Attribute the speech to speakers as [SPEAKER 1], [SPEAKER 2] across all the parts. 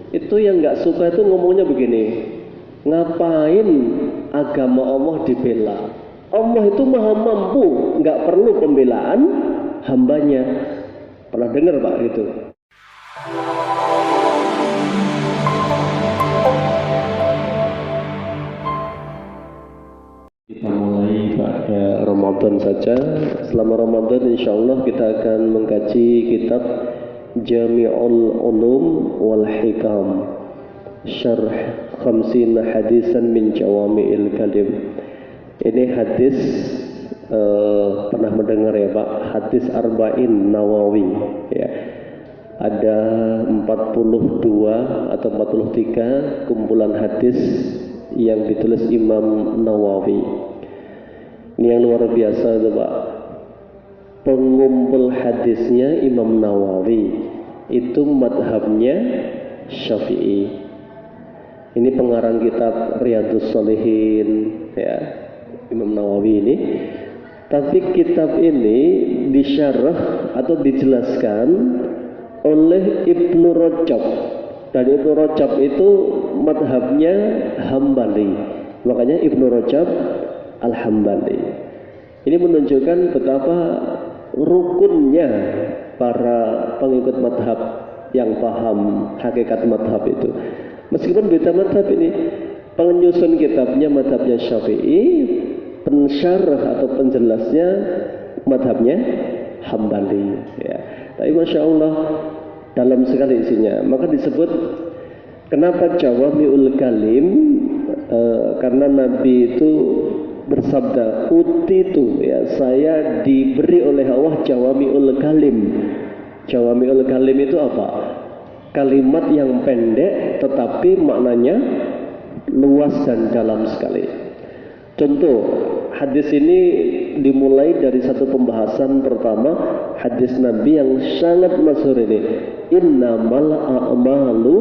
[SPEAKER 1] Itu yang nggak suka itu ngomongnya begini, ngapain agama Allah dibela? Allah itu maha mampu, nggak perlu pembelaan hambanya. Pernah dengar Pak itu? Kita mulai pada Ramadan saja. Selama Ramadan insya Allah kita akan mengkaji kitab Jami'ul Ulum wal Hikam, Syarh Khamsina Hadisan min Jawami'il Kalim. Ini hadis pernah mendengar ya Pak, hadis Arba'in Nawawi ya. Ada 42 atau 43 kumpulan hadis yang ditulis Imam Nawawi. Ini yang luar biasa itu Pak. Pengumpul hadisnya Imam Nawawi itu madhabnya Syafi'i. Ini pengarang kitab Riyadhus Shalihin ya, Imam Nawawi ini. Tapi kitab ini disyarah atau dijelaskan oleh Ibnu Rajab. Dan Ibnu Rajab itu madhabnya Hambali. Makanya Ibnu Rajab Al-Hambali. Ini menunjukkan betapa rukunnya para pengikut madhab yang paham hakikat madhab itu. Meskipun beda madhab ini, penyusun kitabnya madhabnya Syafi'i, pensyarah atau penjelasnya madhabnya Hambali ya. Tapi Masya Allah dalam sekali isinya. Maka disebut kenapa Jawami'ul Kalim, karena Nabi itu bersabda, utitu ya, saya diberi oleh Allah Jawami'ul Kalim. Jawami'ul Kalim itu apa? Kalimat yang pendek tetapi maknanya luas dan dalam sekali. Contoh, hadis ini dimulai dari satu pembahasan pertama, hadis Nabi yang sangat masyhur ini. Innamal a'malu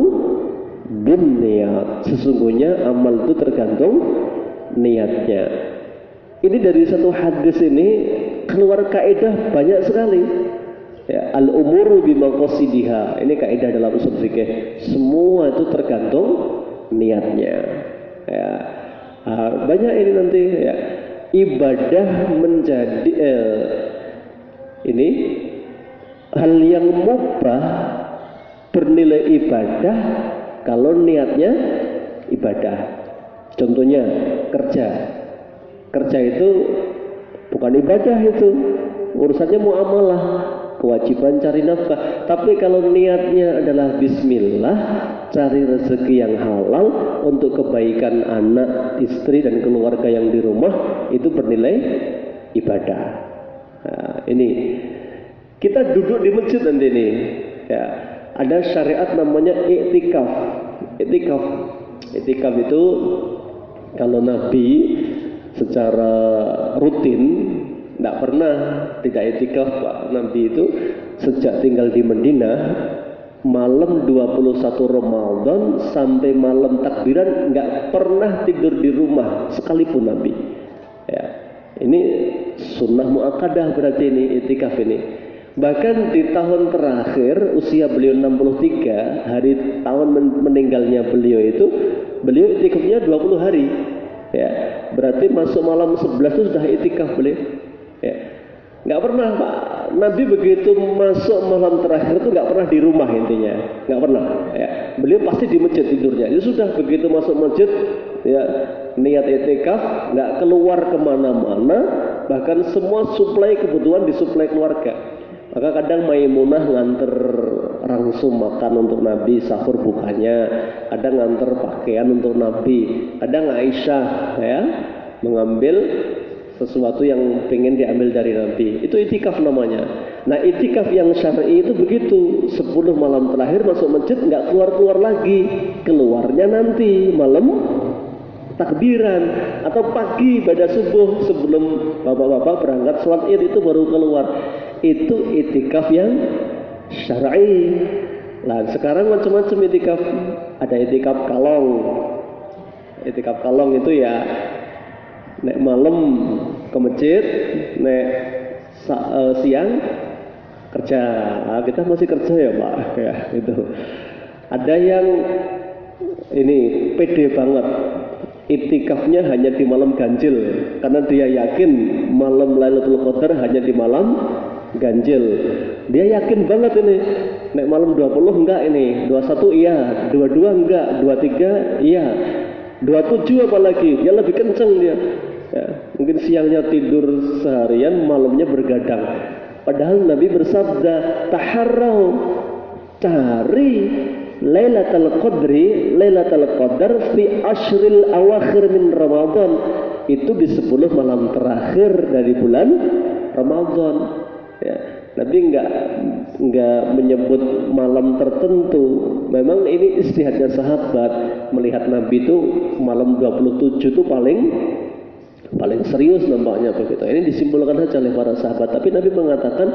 [SPEAKER 1] binniyat. Sesungguhnya amal itu tergantung niatnya. Ini dari satu hadis ini keluar kaidah banyak sekali. Ya, al-umuru bimaqasidiha. Ini kaidah dalam usul fikih. Semua itu tergantung niatnya. Ya. Banyak ini nanti ya. Ibadah menjadi ini hal yang mubah bernilai ibadah kalau niatnya ibadah. Contohnya kerja. Kerja itu bukan ibadah, itu urusannya muamalah, kewajiban cari nafkah. Tapi kalau niatnya adalah bismillah, cari rezeki yang halal untuk kebaikan anak, istri dan keluarga yang di rumah, itu bernilai ibadah. Nah, ini kita duduk di masjid nanti ini ya, ada syariat namanya i'tikaf. I'tikaf itu kalau Nabi secara rutin tidak pernah tidak i'tikaf Pak. Nabi itu sejak tinggal di Madinah, malam 21 Ramadan sampai malam takbiran nggak pernah tidur di rumah sekalipun Nabi ya. Ini sunnah muakkadah berarti ini i'tikaf ini. Bahkan di tahun terakhir usia beliau 63, hari tahun meninggalnya beliau itu, beliau i'tikafnya 20 hari ya. Berarti masuk malam 11 itu sudah i'tikaf beliau ya. Nggak pernah Pak, Nabi begitu masuk malam terakhir itu nggak pernah di rumah, intinya nggak pernah ya. Beliau pasti di masjid tidurnya. Ya sudah, begitu masuk masjid ya, niat i'tikaf, nggak keluar kemana-mana. Bahkan semua suplai kebutuhan disuplai keluarga. Maka kadang Maimunah nganter langsung makan untuk Nabi, sahur bukanya, kadang nganter pakaian untuk Nabi, kadang Aisyah ya mengambil sesuatu yang pengen diambil dari Nabi. Itu i'tikaf namanya. Nah, i'tikaf yang syar'i itu begitu, 10 malam terakhir masuk masjid nggak keluar-keluar lagi. Keluarnya nanti malam takbiran atau pagi pada subuh sebelum bapak-bapak berangkat sholat id itu baru keluar. Itu i'tikaf yang syar'i. Nah, sekarang macam-macam i'tikaf. Ada i'tikaf kalong. I'tikaf kalong itu ya nek malam ke masjid, nek siang kerja. Nah, kita masih kerja ya Pak ya, itu. Ada yang ini pede banget, itikafnya hanya di malam ganjil, karena dia yakin malam Lailatul Qadar hanya di malam ganjil. Dia yakin banget ini, nek malam 20 enggak ini, 21 iya, 22 enggak, 23 iya, 27 apalagi, dia lebih kenceng dia. Ya, mungkin siangnya tidur seharian, malamnya bergadang. Padahal Nabi bersabda, taharrau, cari Lailatul Qadar fi ashril awakhir min Ramadan, itu di 10 malam terakhir dari bulan Ramadan. Ya, Nabi enggak menyebut malam tertentu. Memang ini ijtihadnya sahabat, melihat Nabi itu malam 27 itu paling serius nampaknya begitu. Ini disimpulkan saja oleh para sahabat, tapi Nabi mengatakan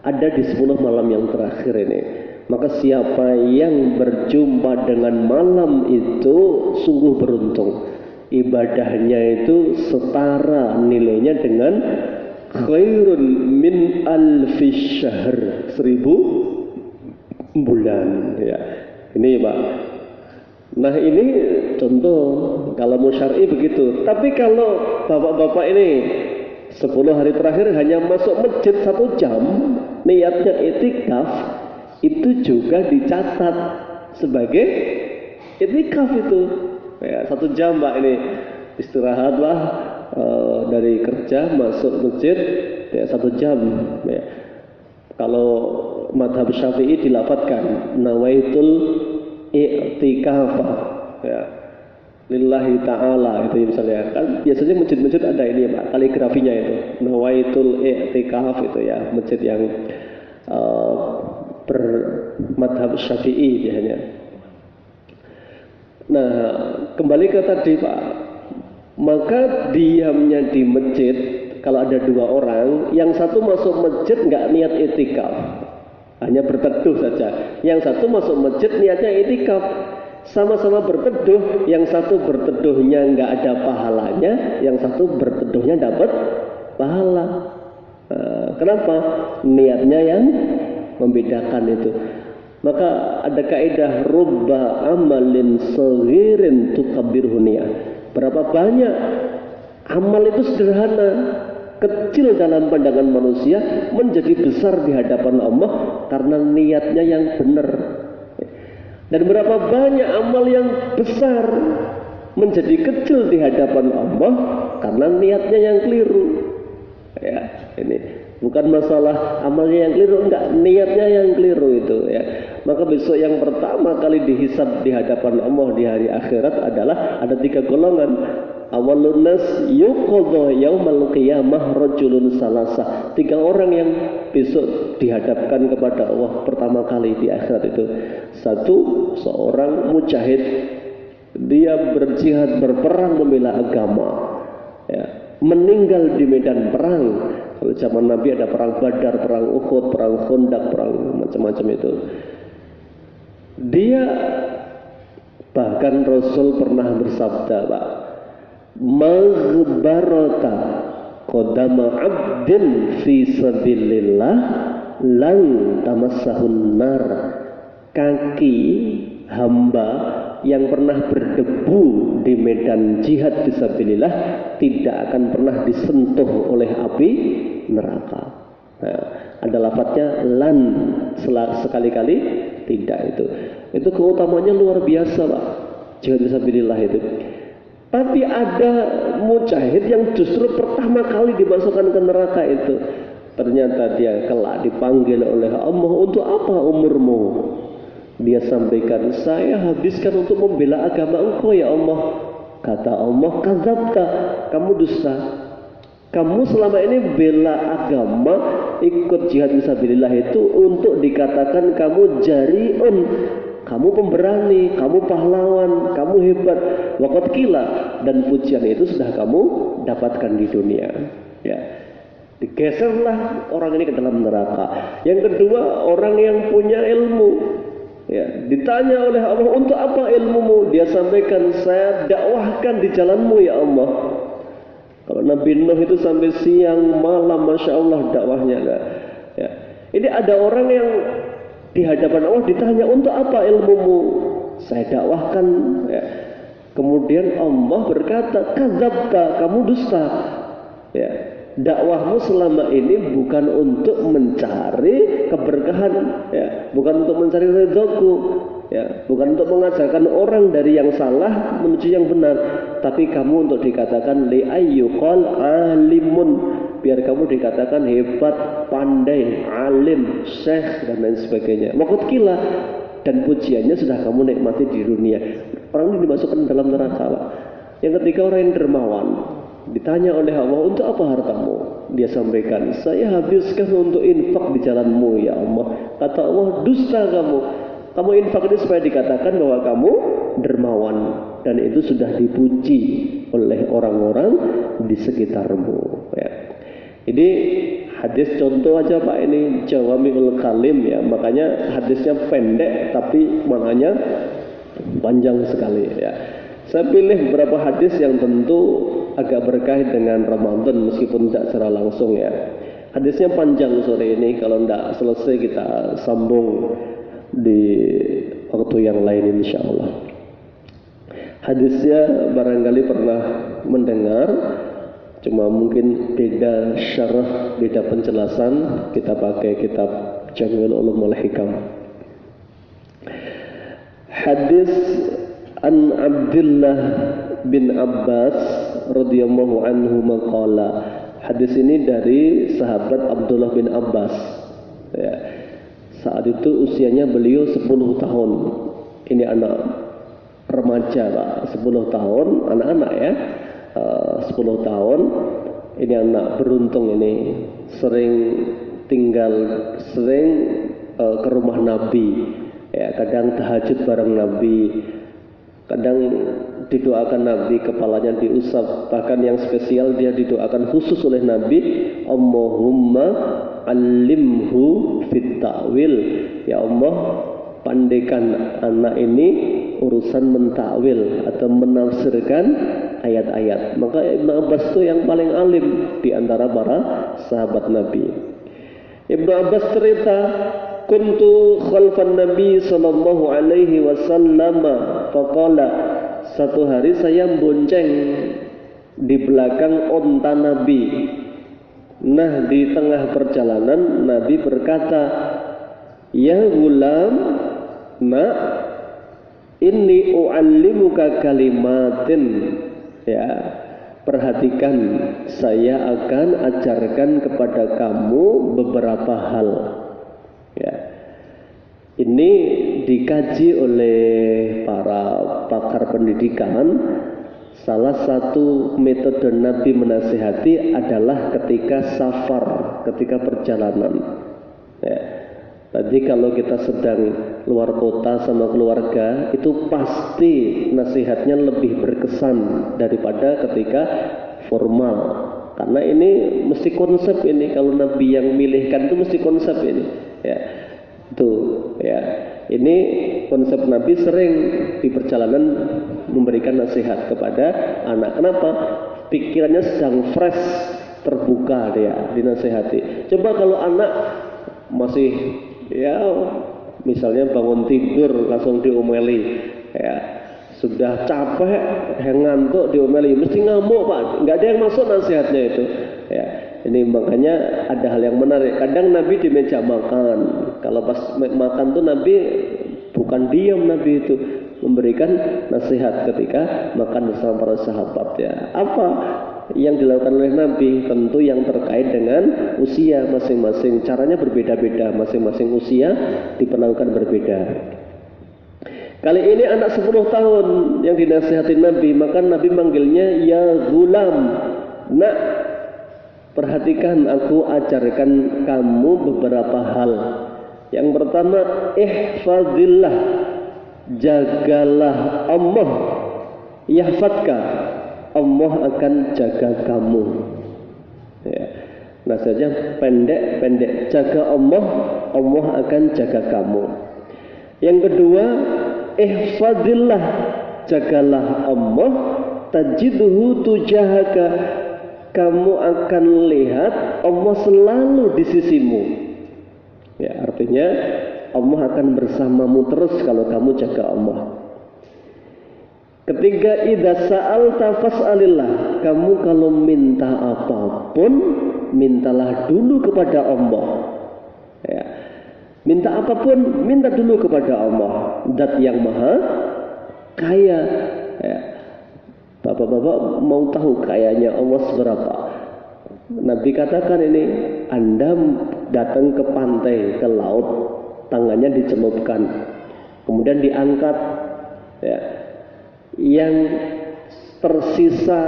[SPEAKER 1] ada di 10 malam yang terakhir ini. Maka siapa yang berjumpa dengan malam itu sungguh beruntung. Ibadahnya itu setara nilainya dengan khairun min alfi syahr, 1000 bulan. Ya, ini Pak. Nah ini contoh kalau mau syar'i begitu. Tapi kalau bapak-bapak ini 10 hari terakhir hanya masuk masjid 1 jam, niatnya itikaf, itu juga dicatat sebagai itikaf itu. Ya, 1 jam Pak ini istirahatlah dari kerja masuk masjid ya 1 jam. Ya. Kalau madhab Syafi'i dilafatkan nawaitul i'tikafa ya lillahi ta'ala, itu misalnya kan biasanya masjid-masjid ada ini ya Pak, kaligrafinya itu nawaitul i'tikaf, itu ya masjid yang bermadhab Syafi'i biasanya. Nah kembali ke tadi Pak, maka diamnya di masjid kalau ada 2 orang, yang satu masuk masjid nggak niat i'tikaf, hanya berteduh saja. Yang satu masuk masjid niatnya itikaf, sama-sama berteduh. Yang satu berteduhnya nggak ada pahalanya, yang satu berteduhnya dapat pahala. Kenapa? Niatnya yang membedakan itu. Maka ada kaidah rubba amalin saghirin tukabbirhu niyah. Berapa banyak amal itu sederhana, kecil dalam pandangan manusia, menjadi besar di hadapan Allah karena niatnya yang benar. Dan berapa banyak amal yang besar menjadi kecil di hadapan Allah karena niatnya yang keliru. Ya, ini bukan masalah amalnya yang keliru, enggak, niatnya yang keliru itu ya. Maka besok yang pertama kali dihisab di hadapan Allah di hari akhirat adalah ada 3 golongan. Awalun nas yuqadha yaumal qiyamah rajulun salasa. 3 orang yang besok dihadapkan kepada Allah pertama kali di akhirat itu. 1, seorang mujahid, dia berjihad, berperang membela agama ya, meninggal di medan perang. Kalau zaman Nabi ada perang Badar, perang Uhud, perang Khandaq, perang macam-macam itu. Dia bahkan Rasul pernah bersabda Pak, maghbarata qadama abdin fi sabilillah lan tamassahun nar. Kaki hamba yang pernah berdebu di medan jihad fisabilillah tidak akan pernah disentuh oleh api neraka. Nah, ada lafadznya lan, sekali-kali tidak itu. Itu keutamanya luar biasa Pak, jihad fisabilillah itu. Tapi ada mujahid yang justru pertama kali dimasukkan ke neraka itu. Ternyata dia kelak dipanggil oleh Allah, untuk apa umurmu? Dia sampaikan, saya habiskan untuk membela agama engkau ya Allah. Kata Allah, kadzabta, kamu dusta. Kamu selama ini bela agama, ikut jihad fisabilillah itu untuk dikatakan kamu jariun, kamu pemberani, kamu pahlawan, kamu hebat. Waqad qila, dan pujian itu sudah kamu dapatkan di dunia. Ya, digeserlah orang ini ke dalam neraka. Yang kedua, orang yang punya ilmu. Ya, ditanya oleh Allah, untuk apa ilmumu? Dia sampaikan, saya dakwahkan di jalanmu ya Allah. Kalau Nabi Nuh itu sampai siang malam, masya Allah dakwahnya. Ya. Ini ada orang yang di hadapan Allah ditanya, untuk apa ilmumu? Saya dakwahkan. Ya. Kemudian Allah berkata, kadzabta, kamu dusta. Ya. Dakwahmu selama ini bukan untuk mencari keberkahan, ya, bukan untuk mencari ridhoku, ya, bukan untuk mengajarkan orang dari yang salah menuju yang benar, tapi kamu untuk dikatakan li ayyuqal alimun, biar kamu dikatakan hebat, pandai, alim, syekh dan lain sebagainya. Waktu kila, dan pujiannya sudah kamu nikmati di dunia. Orang ini dimasukkan dalam neraka, Pak. Yang ketiga, orang yang dermawan. Ditanya oleh Allah, untuk apa hartamu? Dia sampaikan, saya habiskan untuk infak di jalanmu ya Allah. Kata Allah, dusta kamu. Kamu infak ini supaya dikatakan bahwa kamu dermawan. Dan itu sudah dipuji oleh orang-orang di sekitarmu. Ya. Ini hadis contoh aja Pak, ini Jawami'ul Kalim ya. Makanya hadisnya pendek tapi maknanya panjang sekali ya. Saya pilih beberapa hadis yang tentu agak berkait dengan Ramadan meskipun tidak secara langsung ya. Hadisnya panjang sore ini, kalau tidak selesai kita sambung di waktu yang lain insya Allah. Hadisnya barangkali pernah mendengar, cuma mungkin beda syarah, beda penjelasan. Kita pakai kitab Jami'ul Ulum wal Hikam. Hadis an Abdullah bin Abbas radhiyallahu anhu maqala. Hadis ini dari sahabat Abdullah bin Abbas ya. Saat itu usianya beliau 10 tahun. Ini anak remaja Pak, 10 tahun, anak-anak ya, 10 tahun. Ini anak beruntung ini, sering ke rumah Nabi ya, kadang tahajud bareng Nabi, kadang didoakan Nabi, kepalanya diusap, bahkan yang spesial dia didoakan khusus oleh Nabi, Allahumma alimhu fit ta'wil, ya Allah pandaikan anak ini urusan mentakwil atau menafsirkan ayat-ayat. Maka Ibnu Abbas itu yang paling alim di antara para sahabat Nabi. Ibnu Abbas cerita, kuntu khalfan Nabi sallallahu alaihi wasallam faqala, satu hari saya bonceng di belakang onta Nabi. Nah, di tengah perjalanan Nabi berkata, ya gulam, nak, inni u'allimuka kalimatin. Ya, perhatikan, saya akan ajarkan kepada kamu beberapa hal. Ya. Ini dikaji oleh para pakar pendidikan. Salah satu metode Nabi menasihati adalah ketika safar, ketika perjalanan. Ya. Tadi kalau kita sedang luar kota sama keluarga, itu pasti nasihatnya lebih berkesan daripada ketika formal. Karena ini mesti konsep ini, kalau Nabi yang milihkan itu mesti konsep ini. Ya. Tuh, ya. Ini konsep Nabi sering di perjalanan memberikan nasihat kepada anak. Kenapa? Pikirannya sedang fresh, terbuka dia dinasihati. Coba kalau anak masih ya misalnya bangun tidur langsung diomeli, ya sudah capek, ngantuk diomeli, mesti ngamuk Pak. Nggak ada yang masuk nasihatnya itu. Ya. Ini makanya ada hal yang menarik. Kadang Nabi di meja makan, kalau pas makan tuh Nabi bukan diam, Nabi itu memberikan nasihat ketika makan bersama para sahabat ya. Apa yang dilakukan oleh Nabi? Tentu yang terkait dengan usia masing-masing. Caranya berbeda-beda, masing-masing usia diperlakukan berbeda. Kali ini anak 10 tahun yang dinasihati Nabi, maka Nabi manggilnya ya gulam, nak, perhatikan, aku ajarkan kamu beberapa hal. Yang pertama, ihfazillah, jagalah Allah, yahfadka, Allah akan jaga kamu. Ya. Nasihatnya pendek, jaga Allah, Allah akan jaga kamu. Yang kedua, ihfazillah, jagalah Allah, tajidhu tujahaka, kamu akan lihat Allah selalu di sisimu. Ya, artinya Allah akan bersamamu terus kalau kamu jaga Allah. Ketiga, idza sa'alta fas'alillah. Kamu kalau minta apapun, mintalah dulu kepada Allah. Ya. Minta apapun, minta dulu kepada Allah, Zat yang maha kaya. Ya. Bapak-bapak mau tahu kayanya Allah seberapa? Nabi katakan ini, Anda datang ke pantai, ke laut, tangannya dicelupkan, kemudian diangkat, ya. Yang tersisa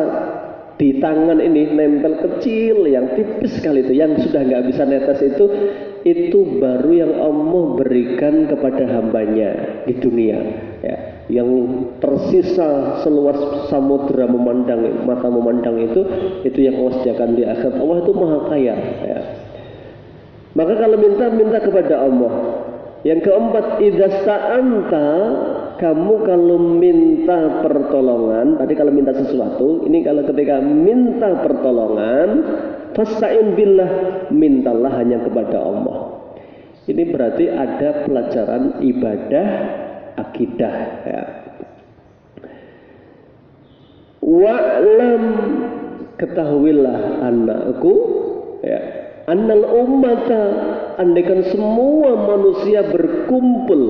[SPEAKER 1] di tangan ini nempel kecil, yang tipis sekali itu, yang sudah nggak bisa netes itu baru yang Allah berikan kepada hambanya di dunia, ya. Yang tersisa seluas samudra memandang, mata memandang itu yang Allah sediakan di akhirat. Allah itu maha kaya, ya. Maka kalau minta kepada Allah. Yang keempat, idza sta'anta, kamu kalau minta pertolongan, tadi kalau minta sesuatu, ini kalau ketika minta pertolongan, fasta'in billah, mintalah hanya kepada Allah. Ini berarti ada pelajaran ibadah akidah, ya. Wa'lam, ketahuilah anakku, ya, annal ummata, andaikan semua manusia berkumpul,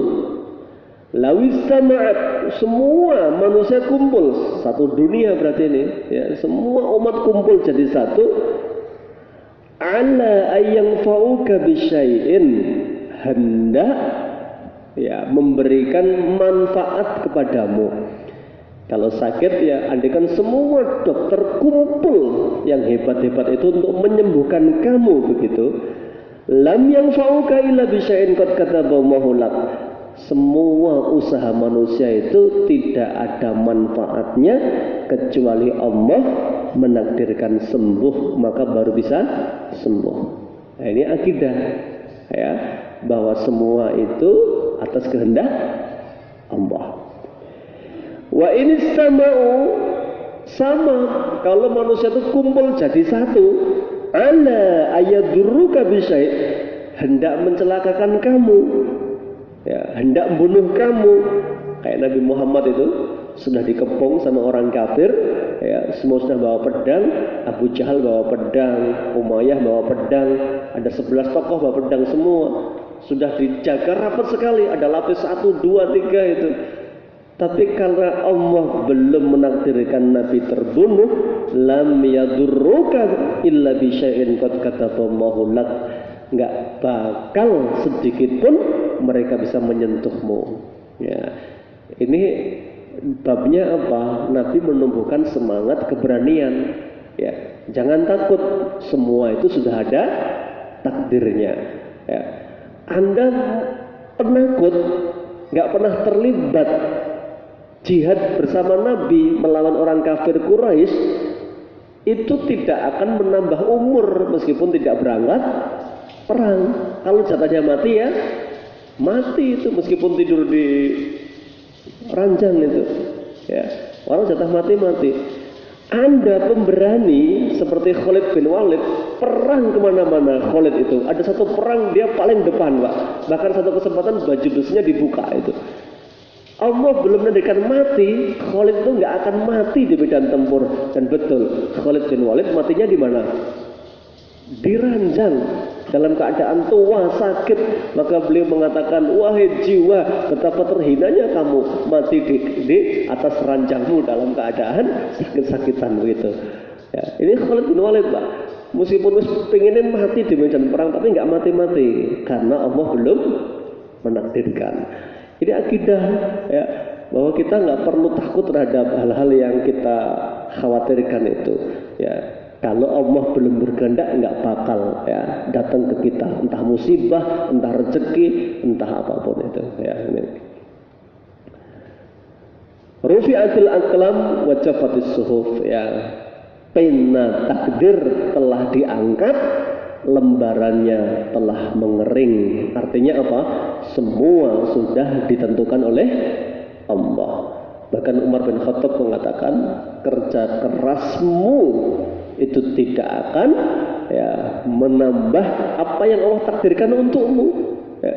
[SPEAKER 1] lawistama'at, semua manusia kumpul, satu dunia berarti ini, ya, semua umat kumpul jadi satu, ala ayyanfa'uka bisyai'in, hendak, ya, memberikan manfaat kepadamu. Kalau sakit, ya, andaikan semua dokter kumpul yang hebat-hebat itu untuk menyembuhkan kamu begitu, lam yanfa'uka illa bisyai'in qad kataballahu lak. Semua usaha manusia itu tidak ada manfaatnya kecuali Allah menakdirkan sembuh, maka baru bisa sembuh. Nah, ini akidah, ya, bahwa semua itu atas kehendak Allah. Wa inistama'u, sama kalau manusia itu kumpul jadi satu, ala ayadurruka bisyai', hendak mencelakakan kamu, ya, hendak bunuh kamu. Kayak Nabi Muhammad itu sudah dikepung sama orang kafir, ya, semua sudah bawa pedang, Abu Jahal bawa pedang, Umayyah bawa pedang, ada 11 tokoh bawa pedang semua, sudah dijaga rapat sekali, ada lapis 1, 2, 3 itu. Tapi karena Allah belum menakdirkan Nabi terbunuh, lam yadurruka illa bisyai'in qad kataballahu lak, enggak bakal sedikit pun mereka bisa menyentuhmu. Ya. Ini babnya apa? Nabi menumbuhkan semangat keberanian. Ya, jangan takut, semua itu sudah ada takdirnya. Ya. Anda penakut, enggak pernah terlibat jihad bersama Nabi melawan orang kafir Quraisy, itu tidak akan menambah umur meskipun tidak berangkat perang. Kalau jatahnya mati, ya mati itu, meskipun tidur di ranjang itu, ya, orang jatah mati. Anda pemberani seperti Khalid bin Walid, perang kemana-mana. Khalid itu ada satu perang dia paling depan, Pak. Bahkan satu kesempatan baju besinya dibuka itu. Allah belum menakdirkan mati, Khalid itu nggak akan mati di medan tempur. Dan betul, Khalid bin Walid matinya di mana? Di ranjang, dalam keadaan tua, sakit. Maka beliau mengatakan, wahai jiwa, betapa terhinanya kamu mati di atas ranjangmu dalam keadaan sakit-sakitan begitu. Ya, ini Khalid bin Walid, Pak. Meskipun pengennya mati di medan perang, tapi nggak mati-mati karena Allah belum menakdirkan. Ini akidah, ya, bahwa kita nggak perlu takut terhadap hal-hal yang kita khawatirkan itu. Ya, kalau Allah belum berkehendak, nggak bakal, ya, datang ke kita, entah musibah, entah rezeki, entah apapun itu. Ya, ini. Rufi'atil aqlam wa jafatis suhuf, ya, pena takdir telah diangkat, lembarannya telah mengering. Artinya apa? Semua sudah ditentukan oleh Allah. Bahkan Umar bin Khattab mengatakan, kerja kerasmu itu tidak akan, ya, menambah apa yang Allah takdirkan untukmu. Ya.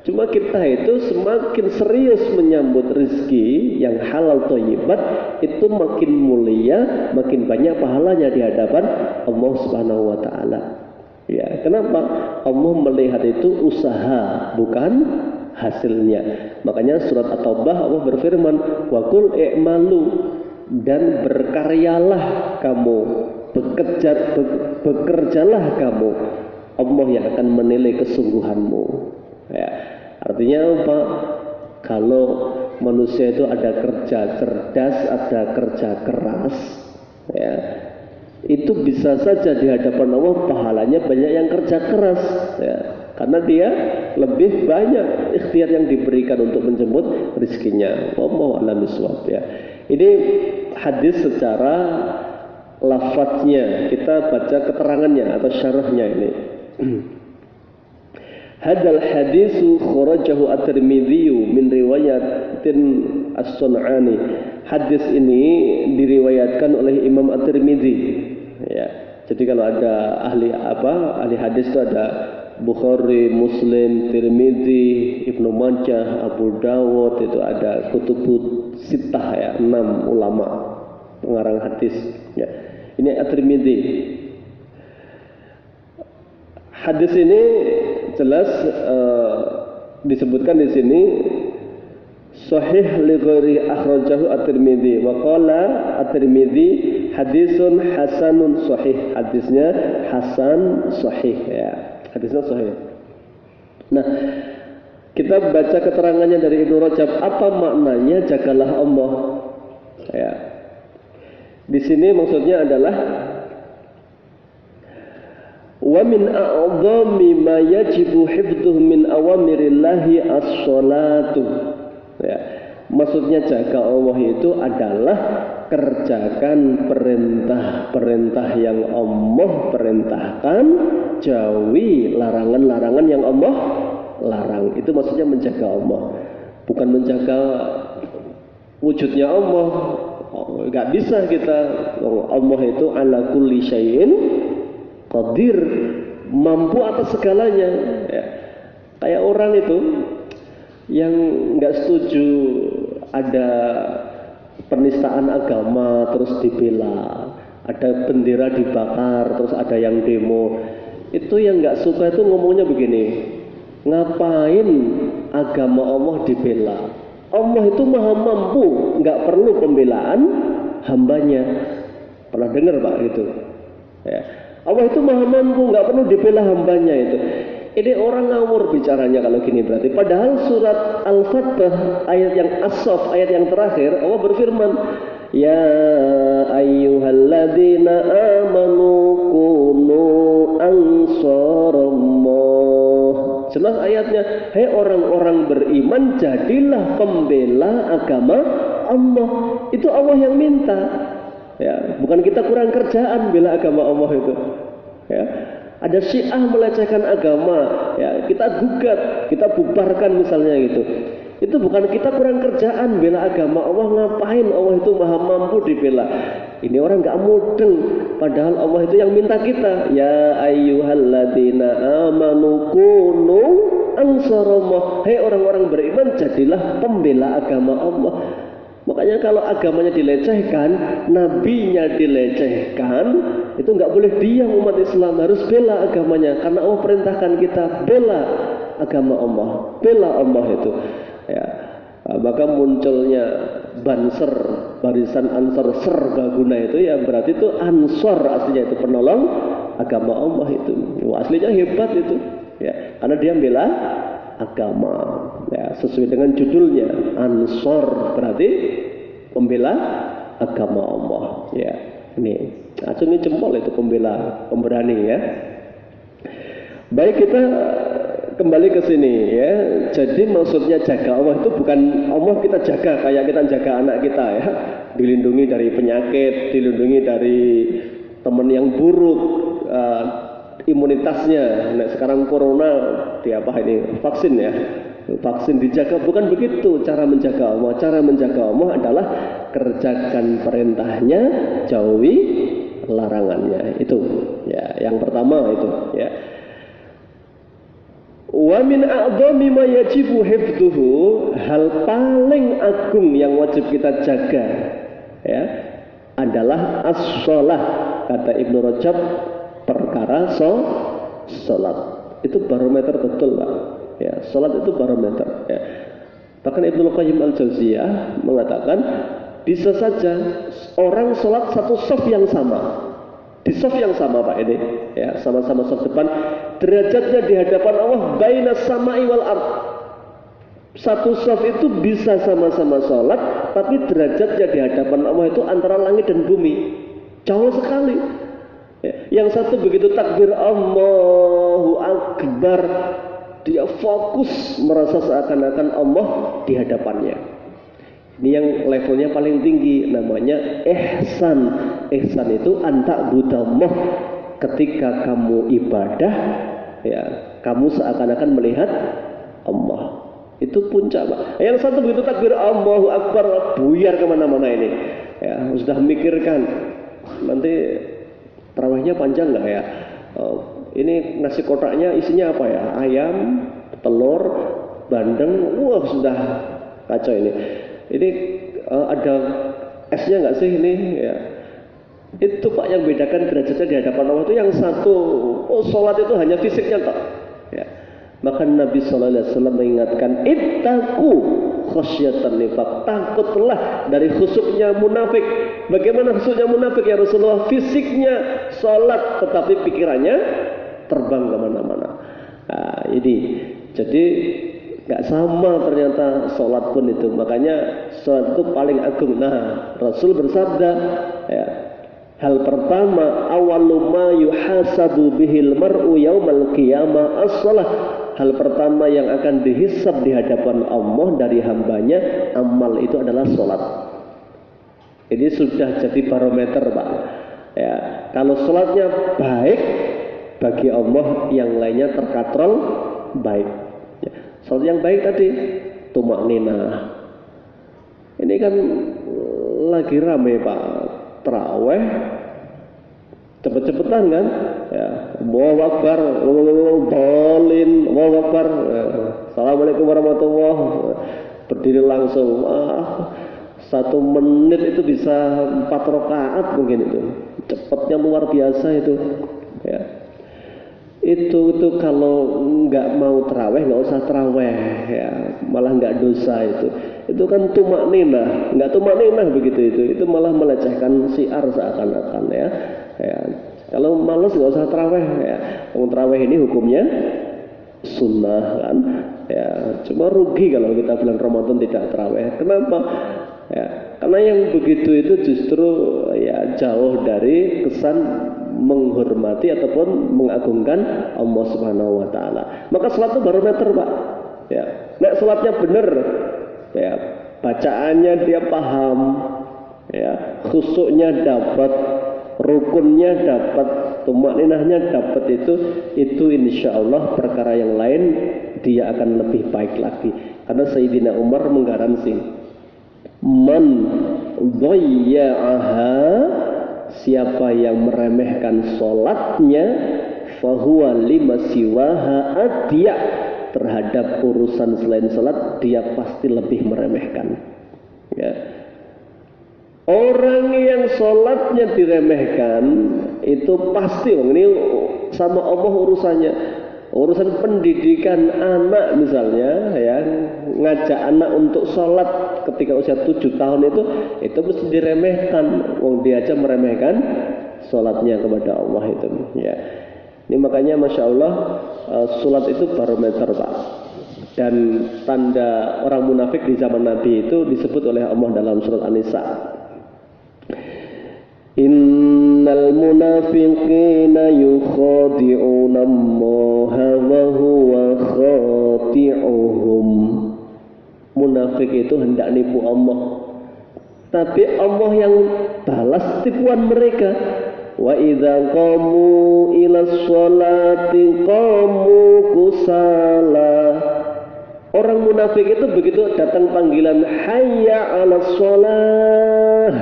[SPEAKER 1] Cuma kita itu semakin serius menyambut rezeki yang halal thayyibat, itu makin mulia, makin banyak pahalanya di hadapan Allah Subhanahu wa taala. Ya, kenapa? Allah melihat itu usaha, bukan hasilnya. Makanya surat At-Taubah Allah berfirman, "Wa qul i'malu," dan berkaryalah kamu, bekerjalah kamu. Allah yang akan menilai kesungguhanmu. Ya, artinya apa? Kalau manusia itu ada kerja cerdas, ada kerja keras, ya, itu bisa saja di hadapan Allah pahalanya banyak yang kerja keras, ya, karena dia lebih banyak ikhtiar yang diberikan untuk menjemput rezekinya. Wallahu a'lam bishawab, ya. Ini hadis secara lafadznya, kita baca keterangannya atau syarahnya ini. Hadal hadisu kharajahu at-Tirmidzi min riwayatin as-Sun'ani. Hadis ini diriwayatkan oleh Imam At-Tirmidzi. Ya. Jadi kalau ada ahli hadis itu ada Bukhari, Muslim, Tirmidzi, Ibnu Majah, Abu Dawud, itu ada kutubut sittah, ya, 6 ulama pengarang hadis. Ya. Ini At-Tirmidzi. Hadis ini jelas disebutkan di sini sahih li ghairi akhrajahu at-Tirmidzi wa qala at-Tirmidzi hadisun hasanun sahih. Hadisnya hasan sahih, ya. Hadisnya sahih. Nah, kita baca keterangannya dari Ibnu Rajab, apa maknanya jagalah Allah? Ya. Di sini maksudnya adalah wa min a'dhami ma yajibu hifdhuhu min awamirillahi as-sholatu. Ya, maksudnya jaga Allah itu adalah kerjakan perintah-perintah yang Allah perintahkan, jauhi larangan-larangan yang Allah larang. Itu maksudnya menjaga Allah, bukan menjaga wujudnya Allah. Nggak bisa kita, Allah itu ala kulli syai'in qadir, mampu atas segalanya, ya. Kayak orang itu yang nggak setuju ada penistaan agama terus dibela, ada bendera dibakar terus ada yang demo, itu yang nggak suka itu ngomongnya begini, ngapain agama Allah dibela? Allah itu maha mampu, nggak perlu pembelaan hambanya. Pernah dengar Pak gitu? Ya. Allah itu maha mampu, nggak perlu dibela hambanya itu. Ini orang ngawur bicaranya kalau gini berarti. Padahal surat Al-Fatah ayat yang As-Saff, ayat yang terakhir, Allah berfirman, ya ayyuhalladzina amanu kunu ansarallah. Jelas ayatnya, hai orang-orang beriman, jadilah pembela agama Allah. Itu Allah yang minta. Ya, bukan kita kurang kerjaan bela agama Allah itu. Ya, ada Syiah melecehkan agama, ya kita gugat, kita bubarkan misalnya gitu. Itu bukan kita kurang kerjaan bela agama Allah, ngapain Allah itu maha mampu dibela. Ini orang nggak mudeng, padahal Allah itu yang minta kita. Ya ayyuhalladzina amanu kunu ansarallah. Hei orang-orang beriman, jadilah pembela agama Allah. Makanya kalau agamanya dilecehkan, nabinya dilecehkan, itu nggak boleh diam. Umat Islam harus bela agamanya, karena Allah perintahkan kita bela agama Allah, bela Allah itu. Ya, maka munculnya Banser, barisan Ansar Serbaguna itu, ya berarti itu Ansor aslinya, itu penolong agama Allah itu. Wah, aslinya hebat itu, ya, karena dia bela agama, ya, sesuai dengan judulnya Ansor, berarti pembela agama Allah, ya. Ini acungi jempol itu pembela, pemberani, ya. Baik, kita kembali ke sini, ya. Jadi maksudnya jaga Allah itu bukan Allah kita jaga kayak kita jaga anak kita, ya, dilindungi dari penyakit, dilindungi dari teman yang buruk, imunitasnya. Nah, sekarang corona di apa ini, vaksin, ya, vaksin dijaga, bukan begitu cara menjaga Allah. Cara menjaga Allah adalah kerjakan perintahnya, jauhi larangannya. Itu, ya, yang pertama itu, ya. Wa min a'dhami ma yajibu hifdhuhu, hal paling agung yang wajib kita jaga ya adalah as-shalah. Kata Ibnu Rajab, perkara salat. Itu barometer betul, Pak. Ya, salat itu barometer ya. Bahkan Ibnu Qayyim al-Jauziyah mengatakan bisa saja orang salat satu shaf yang sama. Di shaf yang sama, Pak, ini ya, sama-sama shaf depan, derajatnya di hadapan Allah bainas samai wal ard. Satu shaf itu bisa sama-sama salat, tapi derajatnya di hadapan Allah itu antara langit dan bumi. Jauh sekali. Ya, yang satu begitu takbir Allahu Akbar, dia fokus merasa seakan-akan Allah di hadapannya. Ini yang levelnya paling tinggi, namanya ihsan. Ihsan itu anta budallah, ketika kamu ibadah ya, kamu seakan-akan melihat Allah. Itu puncak, Pak. Yang satu begitu takbir Allahu Akbar, buyar kemana-mana ini ya, sudah mikirkan nanti tarawihnya panjang nggak ya, ini nasi kotaknya isinya apa ya, ayam, telur, bandeng, wah sudah kacau ini ada esnya nggak sih ini ya. Itu, Pak, yang bedakan derajatnya di hadapan Allah itu. Yang satu, sholat itu hanya fisiknya toh ya. Maka Nabi SAW mengingatkan, ittaqu khasyatan nifaq, takutlah dari khusuknya munafik. Bagaimana khusuknya munafik ya Rasulullah? Fisiknya sholat, tetapi pikirannya terbang kemana-mana. Nah, ini jadi nggak sama ternyata sholat pun itu. Makanya sholat itu paling agung. Nah, Rasul bersabda ya, hal pertama, awwalu ma yuhasabu bihil mar'u yaumal qiyamah as-shalah. Hal pertama yang akan dihisab di hadapan Allah dari hambanya, amal itu adalah sholat. Ini sudah jadi barometer, Pak ya. Kalau sholatnya baik, bagi Allah yang lainnya terkatrol baik ya. Sholat yang baik tadi tumak nina. Ini kan lagi rame, Pak, tarawih cepet-cepetan kan ya, Allahu Akbar, bolin, Allahu Akbar, Assalamualaikum warahmatullahi wabarakatuh, berdiri langsung. 1 menit itu bisa 4 rakaat mungkin, itu cepatnya luar biasa itu ya. Itu kalau nggak mau terawih nggak usah terawih ya, malah nggak dosa itu kan tumak ninah, nggak tumak ninah begitu itu malah melecehkan syiar seakan-akan ya. Kalau malas nggak usah terawih ya. Terawih ini hukumnya sunnah kan ya, cuma rugi kalau kita bulan Ramadan tidak terawih. Kenapa ya? Karena yang begitu itu justru ya jauh dari kesan menghormati ataupun mengagungkan Allah Subhanahu wa taala. Maka salat itu barometer, Pak ya. Nek salatnya benar ya, bacaannya dia paham ya, khusuknya dapat, rukunnya dapat, tumakninahnya dapat, itu insya Allah perkara yang lain dia akan lebih baik lagi. Karena Sayyidina Umar menggaransi, man dhayya'aha, siapa yang meremehkan sholatnya, fahuwa lima siwaha adya, terhadap urusan selain sholat dia pasti lebih meremehkan ya. Orang yang sholatnya diremehkan itu pasti, ini sama Allah urusannya. Urusan pendidikan anak misalnya ya, ngajak anak untuk sholat ketika usia 7 tahun itu mesti diremehkan. Dia aja meremehkan sholatnya kepada Allah itu ya. Ini makanya Masya Allah, sholat itu barometer, Pak. Dan tanda orang munafik di zaman Nabi itu disebut oleh Allah dalam surat An-Nisa. Innal munafiqina yukhadi'una Allaha wa huwa khadi'uhum. Munafik itu hendak nipu Allah, tapi Allah yang balas tipuan mereka. Wa idza qamu ila sholati qamu kusala. Orang munafik itu begitu datang panggilan hayya 'alas shalah,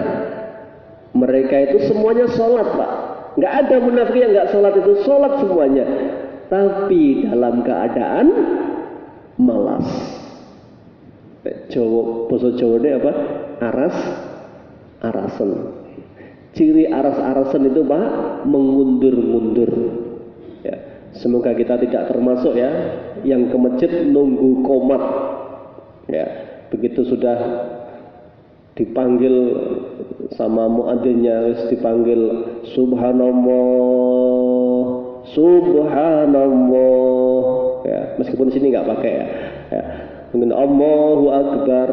[SPEAKER 1] mereka itu semuanya sholat, Pak. Nggak ada munafik yang nggak sholat, itu sholat semuanya. tapi dalam keadaan malas. Basa Jawane apa? Arasen. Ciri arasen itu Pak, mengundur-mundur. Ya, semoga kita tidak termasuk ya yang ke masjid nunggu komat. Ya, begitu sudah dipanggil sama muadzinnya, wis dipanggil subhanallah, subhanallah. Ya, meskipun sini nggak pakai ya. Ya. Mungkin Allahu Akbar,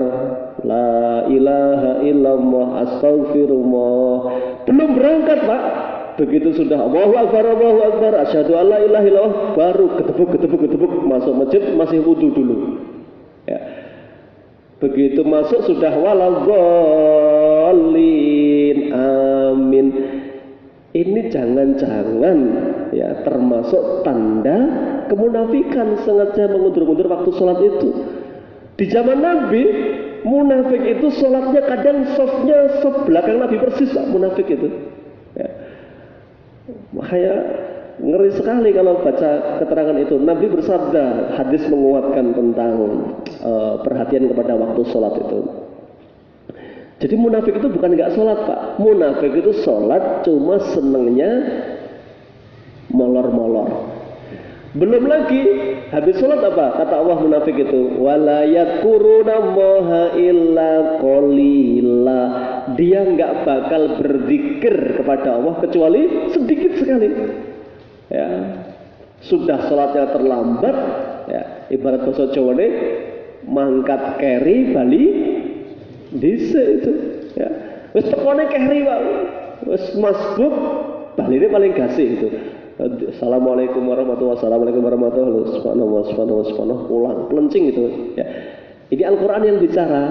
[SPEAKER 1] la ilaha illallah, astaghfirullah. Belum berangkat Pak, begitu sudah Allahu Akbar, asyhadu alla ilaha illallah, baru ketepuk masuk masjid, masih wudu dulu. Ya. Begitu masuk sudah waladhdallin, amin. Ini jangan-jangan ya termasuk tanda kemunafikan, sengaja mengundur-undur waktu sholat itu. Di zaman Nabi, munafik itu sholatnya kadang softnya sebelakang Nabi persis Pak, munafik itu. Ya. Makanya ngeri sekali kalau baca keterangan itu. Nabi bersabda, hadis menguatkan tentang perhatian kepada waktu sholat itu. Jadi munafik itu bukan nggak sholat Pak. Munafik itu sholat cuma senengnya molor-molor. Belum lagi habis sholat apa? Kata Allah munafik itu, wala yakurunallaha illa qalila. Dia nggak bakal berzikir kepada Allah kecuali sedikit sekali. Ya, sudah sholatnya terlambat. Ya, ibarat bahasa Jawa ini mangkat keri bali dise itu. Ya, wis tekone keri Pak, wis masbuk bali ini paling gasih itu. Assalamualaikum warahmatullahi wabarakatuh. Subhanallah, pulang pelencing itu. Ya. Ini Al-Quran yang bicara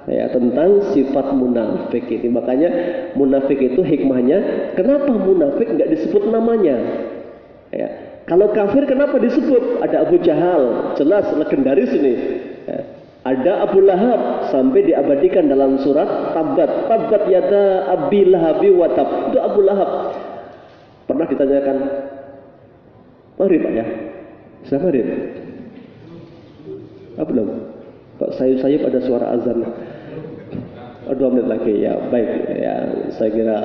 [SPEAKER 1] ya tentang sifat munafik ini. Makanya munafik itu hikmahnya, kenapa munafik nggak disebut namanya? Ya. Kalau kafir kenapa disebut? Ada Abu Jahal, jelas legendaris ini. Ya. Ada Abu Lahab, sampai diabadikan dalam surat Tabbat yada Abi Lahabi wa tab. Itu Abu Lahab. Pernah ditanyakan, maghrib Pak ya? Sudah maghrib? Belum? Kok sayup-sayup ada suara azan? 2 menit lagi ya, baik ya, saya kira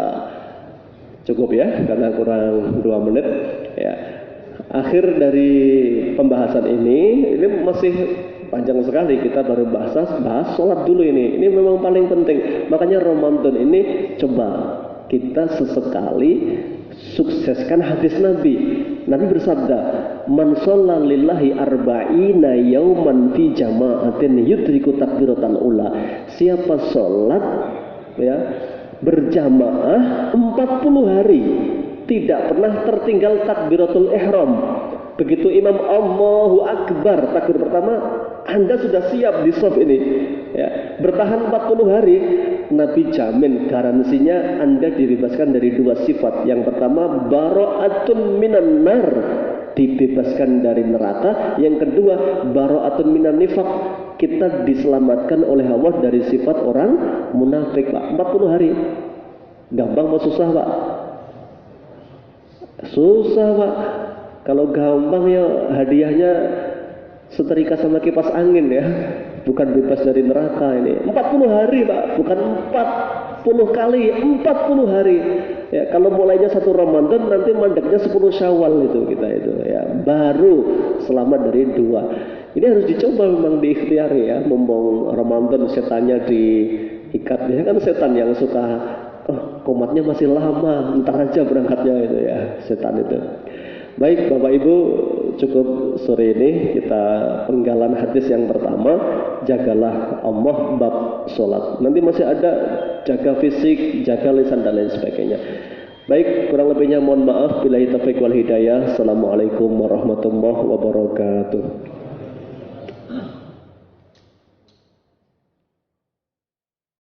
[SPEAKER 1] cukup ya, karena kurang 2 menit ya. Akhir dari pembahasan ini masih panjang sekali, kita baru bahas sholat dulu ini memang paling penting. Makanya Ramadan ini coba kita sesekali sukseskan hadis Nabi. Nabi bersabda, man shalla lillahi arba'ina yauman fi jama'atin yudriku takbiratal ula. Siapa sholat ya berjamaah 40 hari tidak pernah tertinggal takbiratul ihram. Begitu imam Allahu Akbar takbir pertama, Anda sudah siap di shaf ini ya. Bertahan 40 hari, Nabi jamin garansinya Anda dibebaskan dari 2 sifat. Yang pertama, bara'atun minan nar, dibebaskan dari neraka. Yang kedua, bara'atun minan nifaq, kita diselamatkan oleh Allah dari sifat orang munafik Pak. 40 hari gampang atau susah Pak? Susah Pak. Kalau gampang ya hadiahnya setrika sama kipas angin ya. Bukan bebas dari neraka ini. 40 hari Pak, bukan 40 kali, 40 hari. Ya, kalau mulainya 1 Ramadan nanti mandeknya 10 Syawal itu kita itu ya. Baru selamat dari 2. Ini harus dicoba memang diikhtiari ya. Mumpung Ramadan setannya diikat ya, kan setan yang suka komatnya masih lama, entar aja berangkatnya itu ya, setan itu. Baik Bapak Ibu, cukup sore ini kita penggalan hadis yang pertama, jagalah Allah bab sholat. Nanti masih ada jaga fisik, jaga lisan dan lain sebagainya. Baik, kurang lebihnya mohon maaf. Billahi taufiq wal hidayah. Assalamualaikum warahmatullahi wabarakatuh.